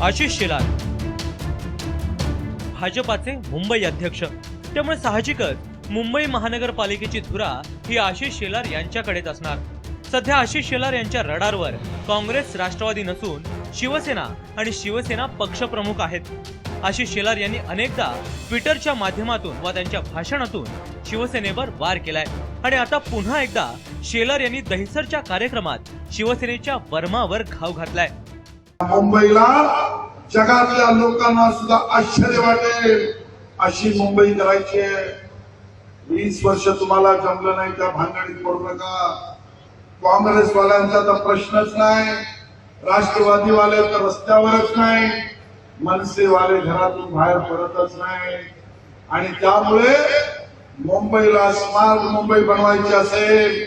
आशिष शेलार भाजपाचे मुंबई अध्यक्ष, त्यामुळे साहजिकच मुंबई महानगरपालिकेची धुरा ही आशिष शेलार यांच्याकडेच असणार। सध्या आशिष शेलार यांच्या रडारवर काँग्रेस राष्ट्रवादी नसून शिवसेना आणि शिवसेना पक्षप्रमुख आहेत। आशिष शेलार यांनी अनेकदा ट्विटरच्या माध्यमातून व त्यांच्या भाषणातून शिवसेनेवर वार केलाय आणि आता पुन्हा एकदा शेलार यांनी दहिसरच्या कार्यक्रमात शिवसेनेच्या वर्मावर घाव घातलाय। मुंबईला जगातल्या लोकांना सुद्धा आश्चर्य वाटेल अशी मुंबई करायची आहे। 20 वर्ष तुम्हाला जमलं नाही त्या भानगडीत पडू नका। काँग्रेसवाल्यांचा तर प्रश्नच नाही, राष्ट्रवादीवाले तर रस्त्यावरच नाही, मनसेवाले घरातून बाहेर पडतच नाही। आणि त्यामुळे मुंबईला स्मार्ट मुंबई बनवायची असेल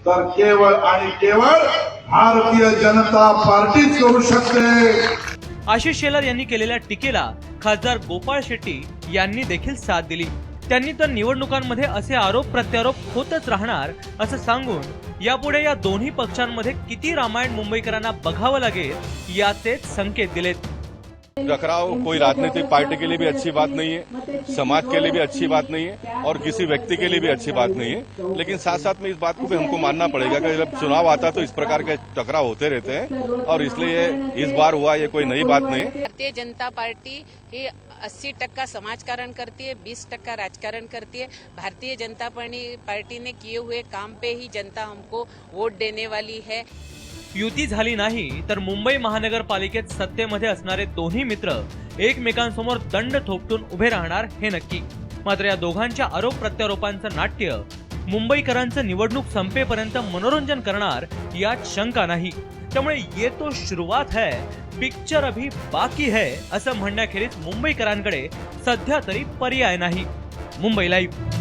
तर केवळ आणि केवळ भारतीय जनता पार्टीच करू शकते। आशिष शेलार यांनी केलेल्या टीकेला खासदार गोपाळ शेट्टी यांनी देखील साथ दिली। त्यांनी तर निवडणुकांमध्ये असे आरोप प्रत्यारोप होतच राहणार असं सांगून यापुढे या दोन्ही पक्षांमध्ये किती रामायण मुंबईकरांना बघावं लागेल याचेच संकेत दिलेत। टकराव कोई राजनीतिक पार्टी के लिए भी अच्छी बात नहीं है, समाज के लिए भी अच्छी बात नहीं है और किसी व्यक्ति के लिए भी अच्छी बात नहीं है। लेकिन साथ साथ में इस बात को भी हमको मानना पड़ेगा कि जब चुनाव आता तो इस प्रकार के टकराव होते रहते हैं और इसलिए इस बार हुआ ये कोई नई बात नहीं। भारतीय जनता पार्टी ही 80% समाजकारण करती है, 20% राजकारण करती है। भारतीय जनता पार्टी ने किए हुए काम पे ही जनता हमको वोट देने वाली है। युती झाली नाही तर मुंबई महानगरपालिकेत सत्तेमध्ये असणारे दोन्ही मित्र एकमेकांसमोर दंड थोपटून उभे राहणार हे नक्की। मात्र या दोघांच्या आरोप प्रत्यारोपांचं नाट्य मुंबईकरांचं निवडणूक संपेपर्यंत मनोरंजन करणार यात शंका नाही। त्यामुळे ये तो शुरुआत है, पिक्चर अभी बाकी है असं म्हणण्याखेरीज मुंबईकरांकडे सध्या तरी पर्याय नाही। मुंबई लाईव्ह।